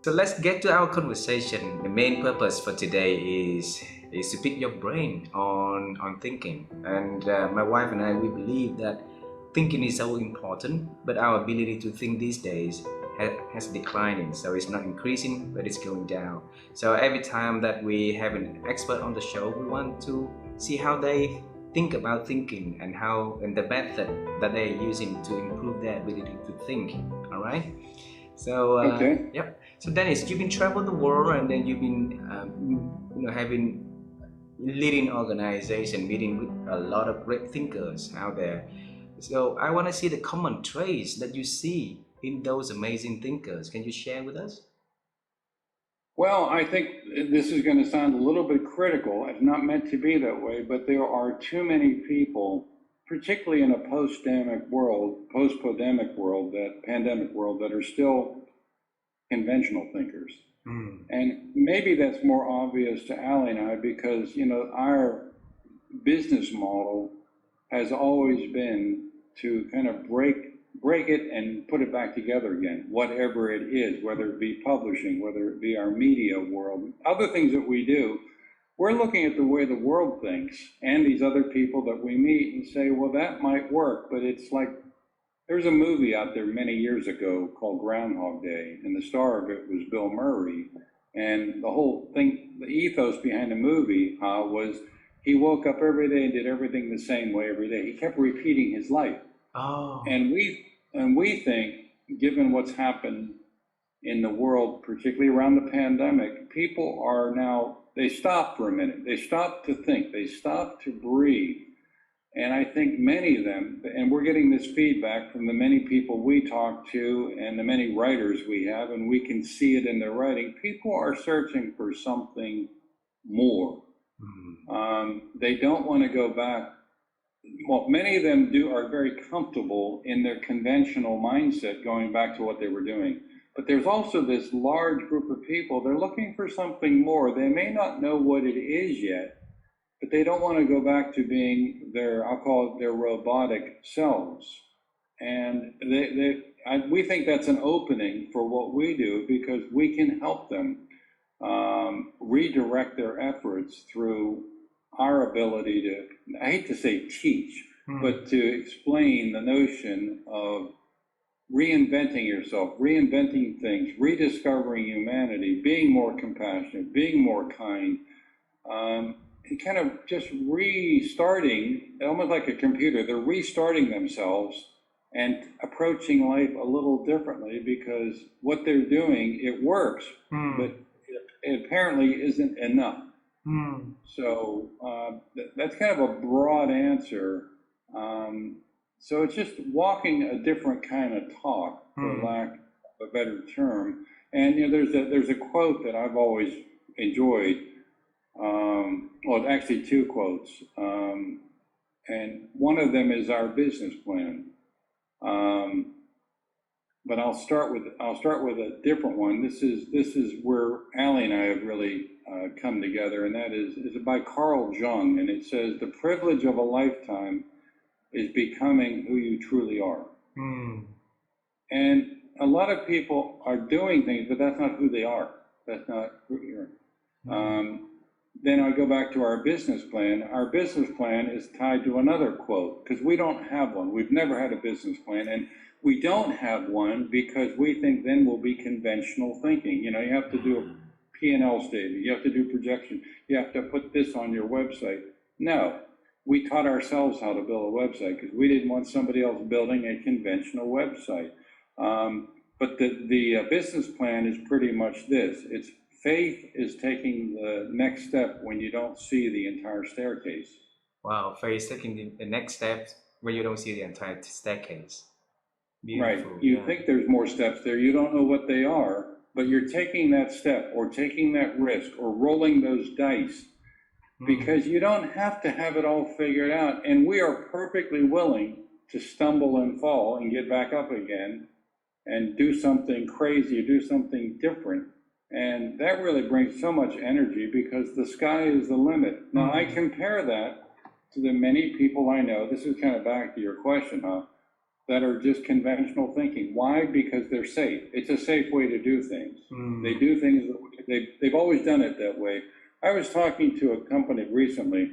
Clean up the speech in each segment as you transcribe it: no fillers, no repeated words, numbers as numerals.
So let's get to our conversation. The main purpose for today is to pick your brain on thinking. And my wife and I, we believe that thinking is so important, but our ability to think these days has declining. So it's not increasing, but it's going down. So every time that we have an expert on the show, we want to see how they think about thinking and how and the method that they're using to improve their ability to think. All right. So Okay. yep. So Dennis, you've been traveling the world, and then you've been having leading organization, meeting with a lot of great thinkers out there. So I want to see the common traits that you see in those amazing thinkers. Can you share with us? Well, I think this is going to sound a little bit critical. It's not meant to be that way, but there are too many people, particularly in a post-pandemic world, that pandemic world, that are still conventional thinkers. Mm. And maybe that's more obvious to Ali and I because, our business model has always been to kind of break it and put it back together again, whatever it is, whether it be publishing, whether it be our media world, other things that we do. We're looking at the way the world thinks and these other people that we meet and say, well, that might work, but it's like there's a movie out there many years ago called Groundhog Day, and the star of it was Bill Murray. And the whole thing, the ethos behind the movie was he woke up every day and did everything the same way every day. He kept repeating his life. Oh. And we think, given what's happened in the world, particularly around the pandemic, people are now, they stop for a minute. They stop to think. They stop to breathe. And I think many of them, and we're getting this feedback from the many people we talk to and the many writers we have, and we can see it in their writing, people are searching for something more. They don't want to go back. Well, many of them are very comfortable in their conventional mindset going back to what they were doing. But there's also this large group of people, they're looking for something more. They may not know what it is yet, but they don't want to go back to being I'll call it their robotic selves. And we think that's an opening for what we do because we can help them redirect their efforts through our ability to, I hate to say teach, but to explain the notion of reinventing yourself, reinventing things, rediscovering humanity, being more compassionate, being more kind, and kind of just restarting, almost like a computer, they're restarting themselves and approaching life a little differently because what they're doing, it works, but it apparently isn't enough. So that's kind of a broad answer. So it's just walking a different kind of talk, for lack of a better term. And there's a quote that I've always enjoyed. Well, actually two quotes, and one of them is our business plan. But I'll start with a different one. This is where Ali and I have really come together, and that is by Carl Jung, and it says, "The privilege of a lifetime is becoming who you truly are." And a lot of people are doing things, but that's not who they are. That's not who you are. Then I go back to our business plan. Our business plan is tied to another quote because we don't have one. We've never had a business plan, and we don't have one because we think then will be conventional thinking. You have to do a P&L statement. You have to do projection. You have to put this on your website. No, we taught ourselves how to build a website because we didn't want somebody else building a conventional website. But the business plan is pretty much this. It's faith is taking the next step when you don't see the entire staircase. Wow, faith taking the next step when you don't see the entire staircase. Beautiful. Right. You think there's more steps there. You don't know what they are, but you're taking that step or taking that risk or rolling those dice because you don't have to have it all figured out. And we are perfectly willing to stumble and fall and get back up again and do something crazy, do something different. And that really brings so much energy because the sky is the limit. Now, I compare that to the many people I know. This is kind of back to your question, that are just conventional thinking. Why? Because they're safe. It's a safe way to do things. They do things, they've always done it that way. I was talking to a company recently,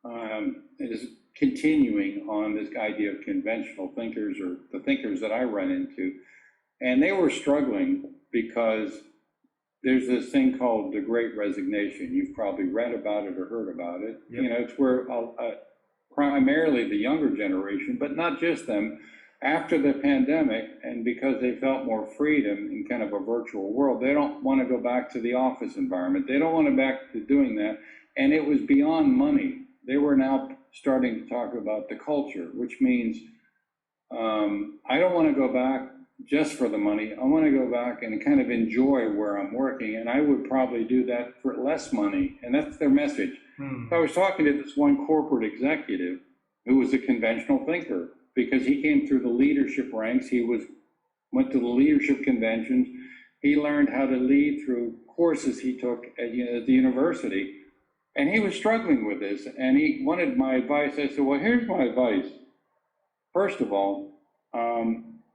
it is continuing on this idea of conventional thinkers, or the thinkers that I run into, and they were struggling because there's this thing called the Great Resignation. You've probably read about it or heard about it. Yep. You know, it's where primarily the younger generation, but not just them, after the pandemic, and because they felt more freedom in kind of a virtual world, they don't want to go back to the office environment. They don't want to back to doing that. And it was beyond money. They were now starting to talk about the culture, which means I don't want to go back just for the money. I want to go back and kind of enjoy where I'm working, and I would probably do that for less money, and that's their message. So I was talking to this one corporate executive who was a conventional thinker, because he came through the leadership ranks. He went to the leadership conventions. He learned how to lead through courses he took at the university, and he was struggling with this, and he wanted my advice. I said, well, here's my advice. First of all,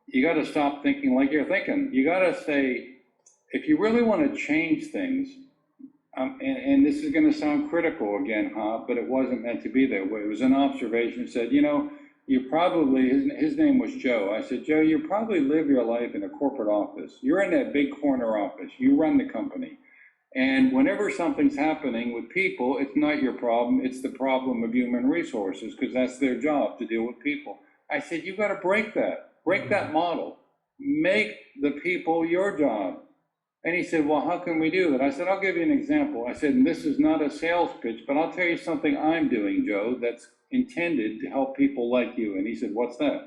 you got to stop thinking like you're thinking. You got to say, if you really want to change things, and this is going to sound critical again, but it wasn't meant to be that way. It was an observation. It said, you know, you probably, his name was Joe. I said, Joe, you probably live your life in a corporate office. You're in that big corner office. You run the company. And whenever something's happening with people, it's not your problem. It's the problem of human resources, because that's their job, to deal with people. I said, you got to break that. Break that model. Make the people your job. And he said, well, how can we do that? I said, I'll give you an example. I said, and this is not a sales pitch, but I'll tell you something I'm doing, Joe, that's intended to help people like you. And he said, what's that?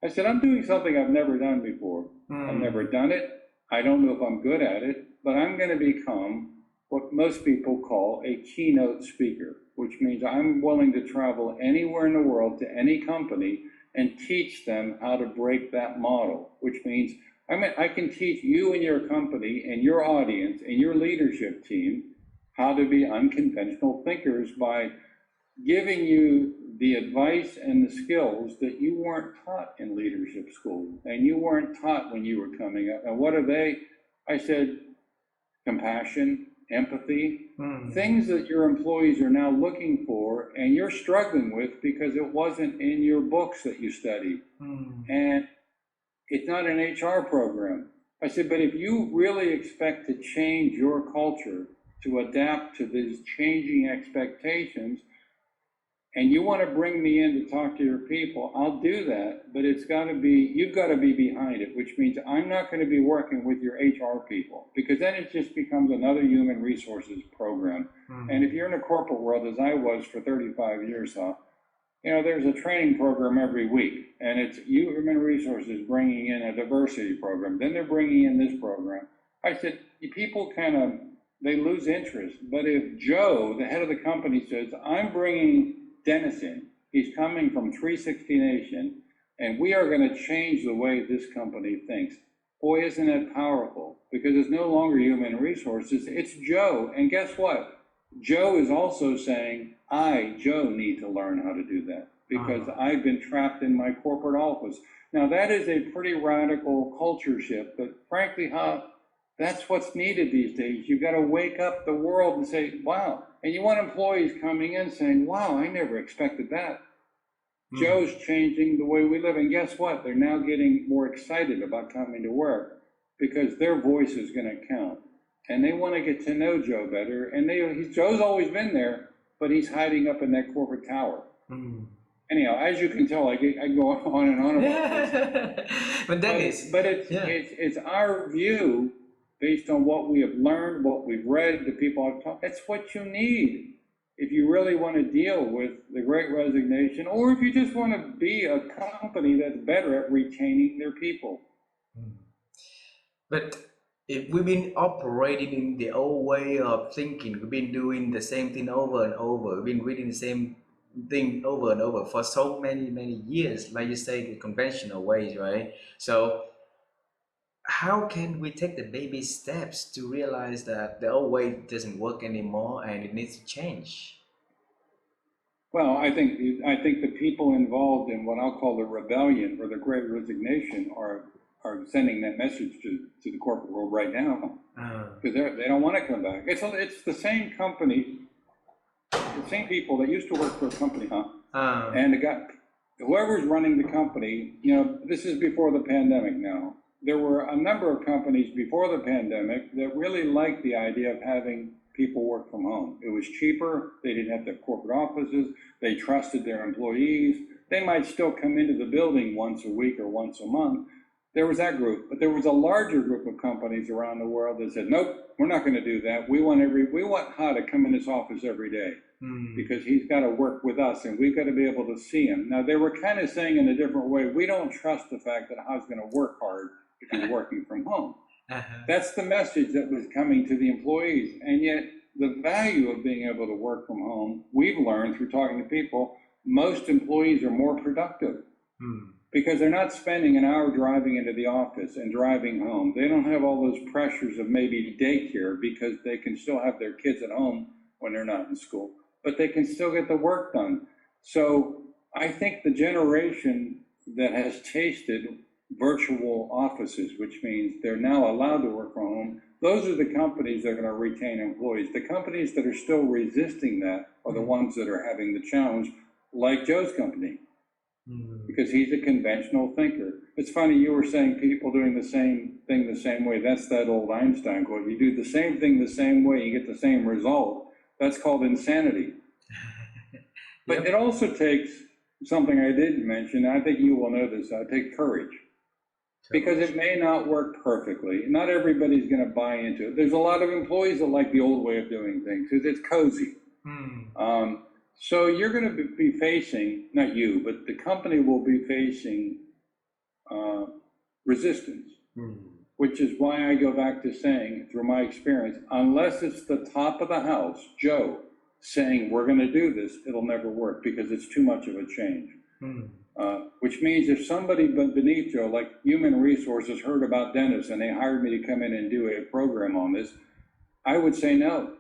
I said, I'm doing something I've never done before. I've never done it. I don't know if I'm good at it, but I'm going to become what most people call a keynote speaker, which means I'm willing to travel anywhere in the world to any company and teach them how to break that model, which means I can teach you and your company and your audience and your leadership team how to be unconventional thinkers by giving you the advice and the skills that you weren't taught in leadership school and you weren't taught when you were coming up. And what are they? I said, compassion, empathy, things that your employees are now looking for and you're struggling with because it wasn't in your books that you studied. And it's not an HR program. I said, but if you really expect to change your culture to adapt to these changing expectations, and you want to bring me in to talk to your people, I'll do that, but it's got to be, you've got to be behind it, which means I'm not going to be working with your HR people, because then it just becomes another human resources program. And if you're in a corporate world, as I was for 35 years, you know, there's a training program every week, and it's human resources bringing in a diversity program. Then they're bringing in this program. I said, people kind of, they lose interest. But if Joe, the head of the company, says, I'm bringing Dennis in, he's coming from 360 Nation, and we are going to change the way this company thinks. Boy, isn't that powerful? Because it's no longer human resources, it's Joe. And guess what? Joe is also saying, I, Joe, need to learn how to do that because I've been trapped in my corporate office. Now, that is a pretty radical culture shift, but frankly, that's what's needed these days. You've got to wake up the world and say, wow. And you want employees coming in saying, wow, I never expected that. Joe's changing the way we live. And guess what? They're now getting more excited about coming to work because their voice is going to count. And they want to get to know Joe better. And Joe's always been there, but he's hiding up in that corporate tower. Anyhow, as you can tell, I go on and on about this. But it's our view based on what we have learned, what we've read, the people I've talked. That's what you need if you really want to deal with the Great Resignation, or if you just want to be a company that's better at retaining their people. But if we've been operating in the old way of thinking, we've been doing the same thing over and over, we've been reading the same thing over and over for so many years, like you say, the conventional ways, right? So how can we take the baby steps to realize that the old way doesn't work anymore and it needs to change? Well, I think the people involved in what I'll call the rebellion or the Great Resignation are sending that message to the corporate world right now, because they don't want to come back. It's the same company, the same people that used to work for a company, and whoever's running the company. This is before the pandemic now. There were a number of companies before the pandemic that really liked the idea of having people work from home. It was cheaper. They didn't have to have corporate offices. They trusted their employees. They might still come into the building once a week or once a month. There was that group, but there was a larger group of companies around the world that said, nope, we're not going to do that. We want Ha to come in this office every day because he's got to work with us and we've got to be able to see him. Now, they were kind of saying in a different way, we don't trust the fact that Ha's going to work hard if he's working from home. That's the message that was coming to the employees. And yet the value of being able to work from home, we've learned through talking to people, most employees are more productive because they're not spending an hour driving into the office and driving home. They don't have all those pressures of maybe daycare because they can still have their kids at home when they're not in school, but they can still get the work done. So I think the generation that has tasted virtual offices, which means they're now allowed to work from home, those are the companies that are going to retain employees. The companies that are still resisting that are the ones that are having the challenge, like Joe's company, because he's a conventional thinker. It's funny, you were saying people doing the same thing the same way. That's that old Einstein quote. You do the same thing the same way, you get the same result. That's called insanity. But it also takes something I didn't mention. I think you will know this. I take courage. Because it may not work perfectly. Not everybody's going to buy into it. There's a lot of employees that like the old way of doing things because it's cozy. So you're going to be facing, not you, but the company will be facing resistance, which is why I go back to saying, through my experience, unless it's the top of the house, Joe, saying we're going to do this, it'll never work because it's too much of a change. Which means if somebody beneath Joe, like human resources, heard about Dennis and they hired me to come in and do a program on this, I would say no,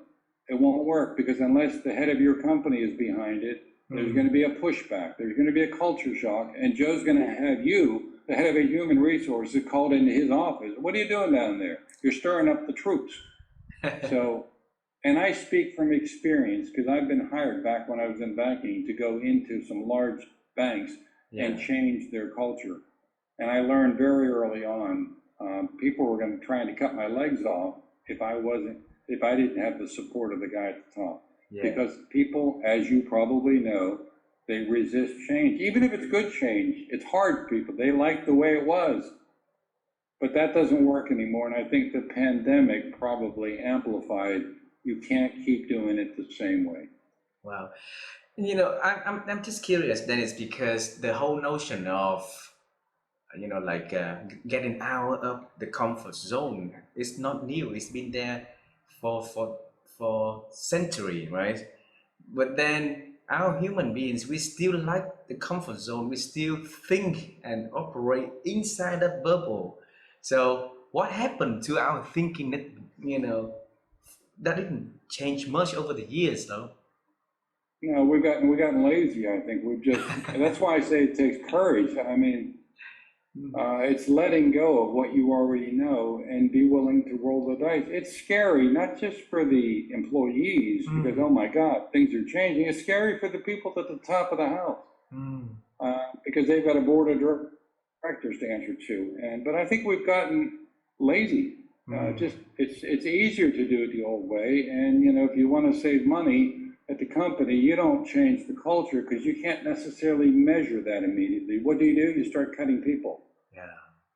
it won't work, because unless the head of your company is behind it, there's going to be a pushback, there's going to be a culture shock, and Joe's going to have you, the head of a human resources, called into his office. What are you doing down there? You're stirring up the troops. So, and I speak from experience because I've been hired back when I was in banking to go into some large banks and change their culture. And I learned very early on, people were going to try to cut my legs off if I didn't have the support of the guy at the top. Because people, as you probably know, they resist change. Even if it's good change, it's hard for people. They like the way it was. But that doesn't work anymore. And I think the pandemic probably amplified, you can't keep doing it the same way. Wow. I'm just curious, Dennis, because the whole notion of, getting out of the comfort zone is not new. It's been there for centuries, right? But then our human beings, we still like the comfort zone. We still think and operate inside that bubble. So what happened to our thinking that, that didn't change much over the years, though? We've gotten lazy, I think. That's why I say it takes courage. I mean, it's letting go of what you already know and be willing to roll the dice. It's scary, not just for the employees, because, oh my God, things are changing. It's scary for the people at the top of the house, because they've got a board of directors to answer to. But I think we've gotten lazy. It's easier to do it the old way. And, if you want to save money at the company, you don't change the culture because you can't necessarily measure that immediately. What do? You start cutting people.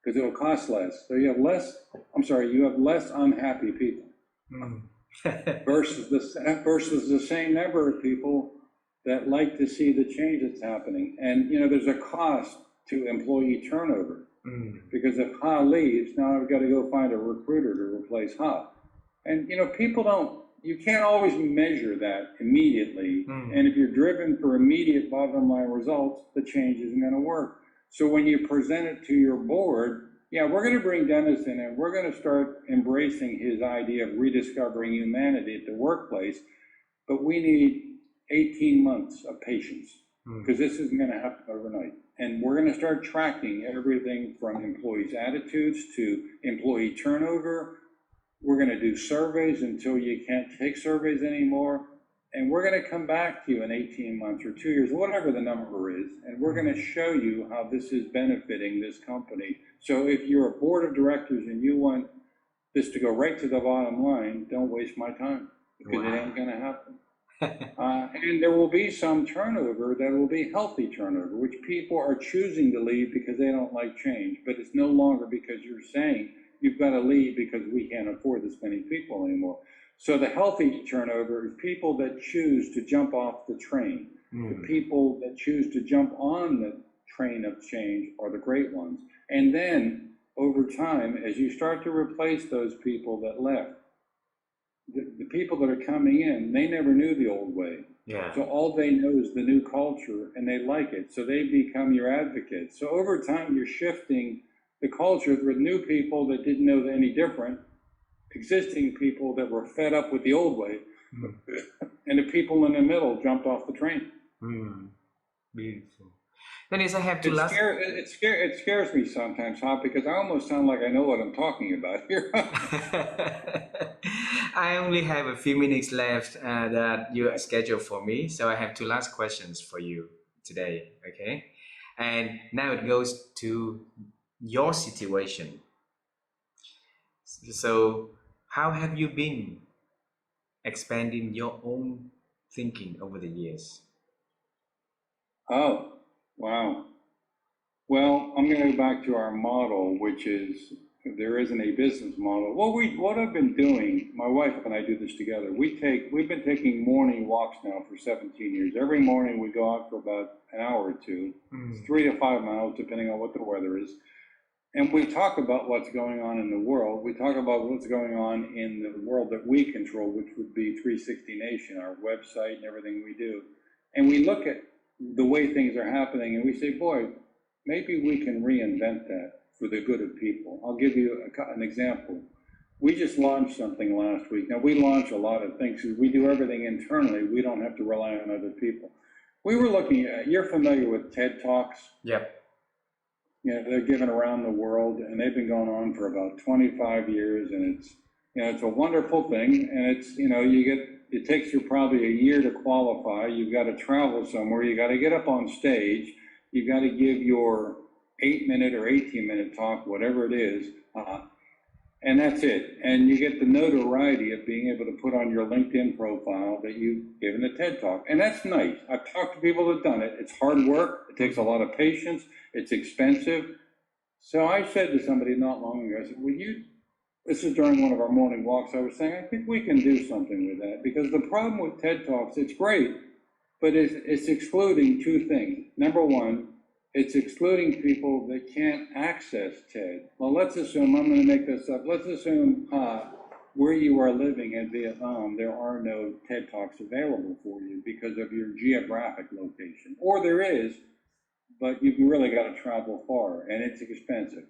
Because it'll cost less. So you have less unhappy people versus the same number of people that like to see the change that's happening. And, there's a cost to employee turnover. Because if Ha leaves, now I've got to go find a recruiter to replace Ha. And, you can't always measure that immediately. And if you're driven for immediate bottom line results, the change isn't going to work. So when you present it to your board, we're going to bring Dennis in and we're going to start embracing his idea of rediscovering humanity at the workplace. But we need 18 months of patience, because this isn't going to happen overnight. And we're going to start tracking everything from employees' attitudes to employee turnover. We're going to do surveys until you can't take surveys anymore. And we're going to come back to you in 18 months or 2 years, whatever the number is, and we're going to show you how this is benefiting this company. So if you're a board of directors and you want this to go right to the bottom line, don't waste my time, because it ain't going to happen. And there will be some turnover that will be healthy turnover, which people are choosing to leave because they don't like change, but it's no longer because you're saying you've got to leave because we can't afford this many people anymore. So the healthy turnover is people that choose to jump off the train. The people that choose to jump on the train of change are the great ones. And then over time, as you start to replace those people that left, the people that are coming in, they never knew the old way. Yeah. So all they know is the new culture, and they like it. So they become your advocates. So over time, you're shifting the culture with new people that didn't know any different, existing people that were fed up with the old way, and the people in the middle jumped off the train. Beautiful. Dennis, I have to It scares me sometimes, huh? Because I almost sound like I know what I'm talking about here. I only have a few minutes left that you are scheduled for me, so I have two last questions for you today, okay? And now it goes to your situation. So how have you been expanding your own thinking over the years? Oh, wow. Well, I'm going to go back to our model, which is there isn't a business model. What I've been doing, my wife and I do this together. We've been taking morning walks now for 17 years. Every morning we go out for about an hour or two, 3 to 5 miles, depending on what the weather is. And we talk about what's going on in the world. We talk about what's going on in the world that we control, which would be 360 Nation, our website and everything we do. And we look at the way things are happening and we say, boy, maybe we can reinvent that for the good of people. I'll give you an example. We just launched something last week. Now, we launch a lot of things because we do everything internally. We don't have to rely on other people. We were looking at, you're familiar with TED Talks? Yep. You know, they're given around the world, and they've been going on for about 25 years, and it's, you know, it's a wonderful thing, and it's, you know, it takes you probably a year to qualify. You've got to travel somewhere. You got to get up on stage. You've got to give your 8-minute or 18-minute talk, whatever it is, and that's it. And you get the notoriety of being able to put on your LinkedIn profile that you've given a TED Talk. And that's nice. I've talked to people that have done it. It's hard work. It takes a lot of patience. It's expensive. So I said to somebody not long ago, I said, this is during one of our morning walks, I was saying, I think we can do something with that. Because the problem with TED Talks, it's great, but it's excluding two things. Number one, it's excluding people that can't access TED. Well, let's assume, I'm going to make this up, let's assume where you are living in Vietnam, there are no TED Talks available for you because of your geographic location. Or there is, but you've really got to travel far, and it's expensive.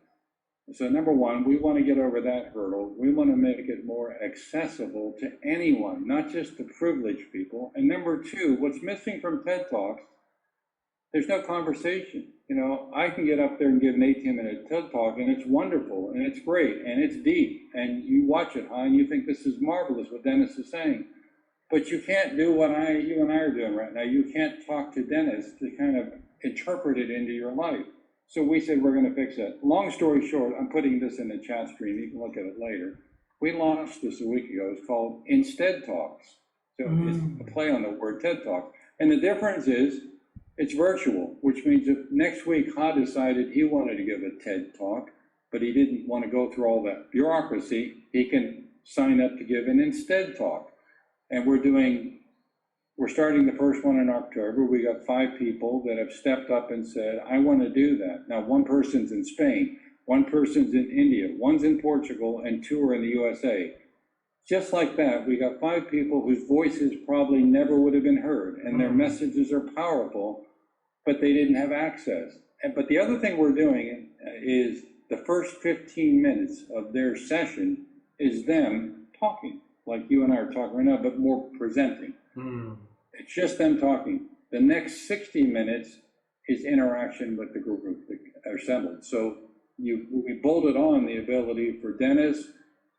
So number one, we want to get over that hurdle. We want to make it more accessible to anyone, not just the privileged people. And number two, what's missing from TED Talks, there's no conversation. You know, I can get up there and give an 18-minute TED Talk, and it's wonderful, and it's great, and it's deep, and you watch it, and you think this is marvelous what Dennis is saying. But you can't do what you and I are doing right now. You can't talk to Dennis to kind of interpret it into your life. So we said we're going to fix it. Long story short, I'm putting this in the chat stream. You can look at it later. We launched this a week ago. It's called Instead Talks. So it's a play on the word TED Talk. And the difference is it's virtual, which means if next week Ha decided he wanted to give a TED Talk, but he didn't want to go through all that bureaucracy, he can sign up to give an Instead Talk. And we're starting the first one in October. We got 5 people that have stepped up and said, I want to do that. Now, one person's in Spain, one person's in India, one's in Portugal, and 2 are in the USA. Just like that, we got 5 people whose voices probably never would have been heard, and their messages are powerful, but they didn't have access. But the other thing we're doing is the first 15 minutes of their session is them talking, like you and I are talking right now, but more presenting. It's just them talking. The next 60 minutes is interaction with the group that are assembled. So we bolted on the ability for Dennis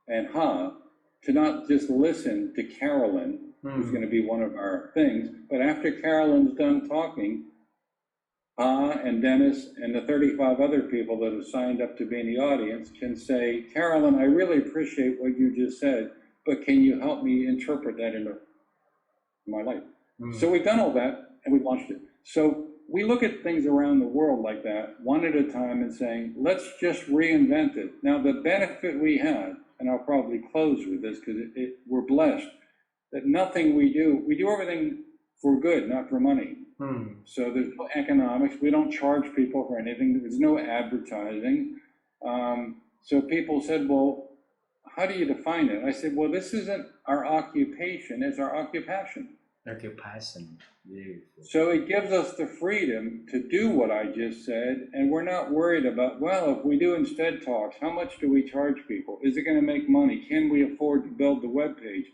and to not just listen to Carolyn, who's going to be one of our things, but after Carolyn's done talking, and Dennis and the 35 other people that have signed up to be in the audience can say, Carolyn, I really appreciate what you just said, but can you help me interpret that into my life? So we've done all that and we've launched it. So we look at things around the world like that, one at a time, and saying, let's just reinvent it. Now, the benefit we had, and I'll probably close with this because we're blessed, that nothing we do everything for good, not for money. So there's no economics. We don't charge people for anything. There's no advertising. So people said, well, how do you define it? I said, well, this isn't our occupation, it's our occupation. Occupation. Beautiful. So it gives us the freedom to do what I just said, and we're not worried about, well, if we do instead talks, how much do we charge people? Is it going to make money? Can we afford to build the web page?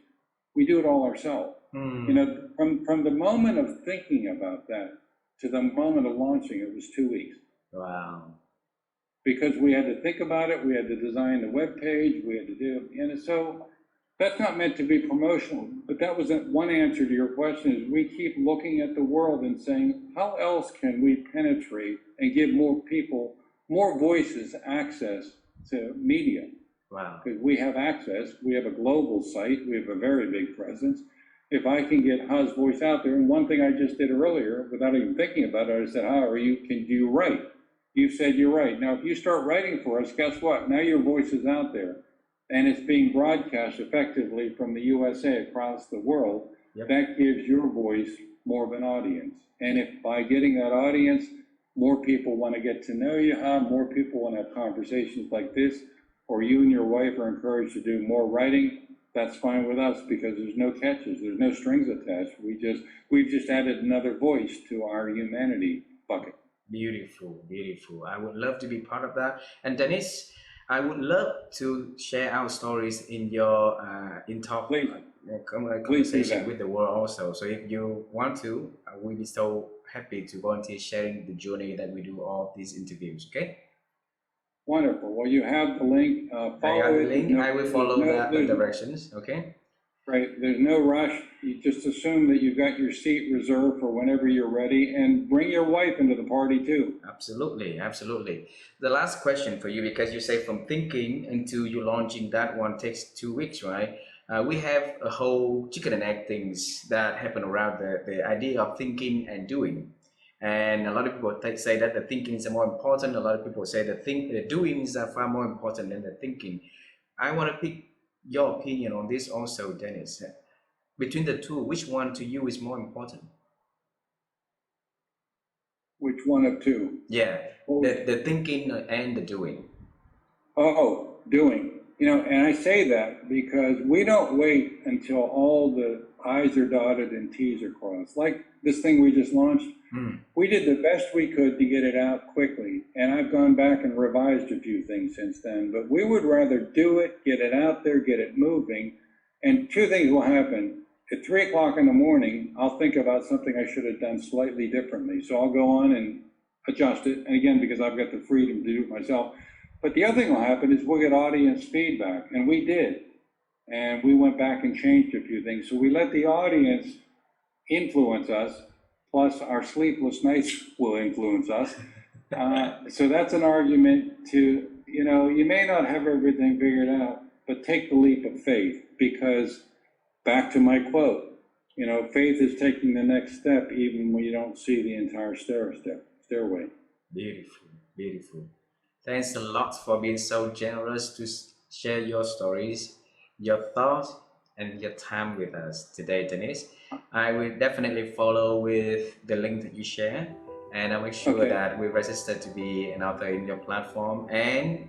We do it all ourselves. You know, from the moment of thinking about that to the moment of launching, it was 2 weeks. Wow. Because we had to think about it, we had to design the web page, we had to do, and so that's not meant to be promotional, but that was one answer to your question, is we keep looking at the world and saying, how else can we penetrate and give more people, more voices access to media? Wow. Because we have access, we have a global site, we have a very big presence. If I can get Ha's voice out there, and one thing I just did earlier, without even thinking about it, I said, Ha, can you write? You said you're right. Now, if you start writing for us, guess what? Now your voice is out there, and it's being broadcast effectively from the USA across the world. Yep. That gives your voice more of an audience. And if by getting that audience, more people want to get to know you, Ha, more people want to have conversations like this, or you and your wife are encouraged to do more writing, that's fine with us, because there's no catches, there's no strings attached. We've just added another voice to our humanity bucket. Beautiful, beautiful. I would love to be part of that. And Dennis, I would love to share our stories in your conversation with the world also. So if you want to, I will be so happy to volunteer sharing the journey that we do all these interviews. Okay. Wonderful. Well, you have the link. I have the link. I will follow the directions. Okay. Right. There's no rush. You just assume that you've got your seat reserved for whenever you're ready, and bring your wife into the party too. Absolutely. Absolutely. The last question for you, because you say from thinking until you launching that one takes 2 weeks, right? We have a whole chicken and egg things that happen around the idea of thinking and doing. And a lot of people say that the thinking is more important. A lot of people say the doing is far more important than the thinking. I want to pick your opinion on this also, Dennis. Between the two, which one to you is more important? Which one of two? Yeah, the thinking and the doing. Oh, doing. You know, and I say that because we don't wait until all the I's are dotted and T's are crossed. Like this thing we just launched, we did the best we could to get it out quickly. And I've gone back and revised a few things since then. But we would rather do it, get it out there, get it moving. And two things will happen. At 3 o'clock in the morning, I'll think about something I should have done slightly differently. So I'll go on and adjust it. And again, because I've got the freedom to do it myself. But the other thing will happen is we'll get audience feedback. And we did. And we went back and changed a few things. So we let the audience influence us, plus our sleepless nights will influence us. So that's an argument to, you know, you may not have everything figured out, but take the leap of faith, because back to my quote, you know, faith is taking the next step even when you don't see the entire stairway. Beautiful, beautiful. Thanks a lot for being so generous to share your stories, your thoughts, and your time with us today, Dennis. I will definitely follow with the link that you share, and I'll make sure that we register to be an author in your platform. And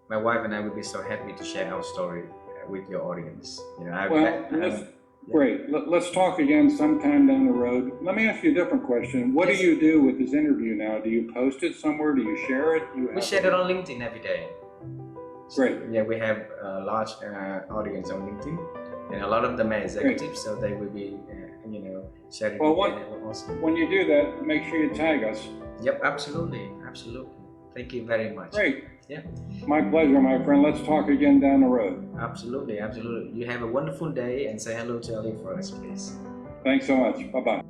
my wife and I will be so happy to share our story with your audience. You know, great. Let's talk again sometime down the road. Let me ask you a different question. What do you do with this interview now? Do you post it somewhere? Do you share it? We share it on LinkedIn every day. Great. Yeah, we have a large audience on LinkedIn, and a lot of them are executives, so they will be, you know, sharing Well, again. It was awesome. when you do that, make sure you tag us. Yep, absolutely, absolutely. Thank you very much. Great. Yeah. My pleasure, my friend. Let's talk again down the road. Absolutely, absolutely. You have a wonderful day and say hello to Ali for us, please. Thanks so much. Bye-bye.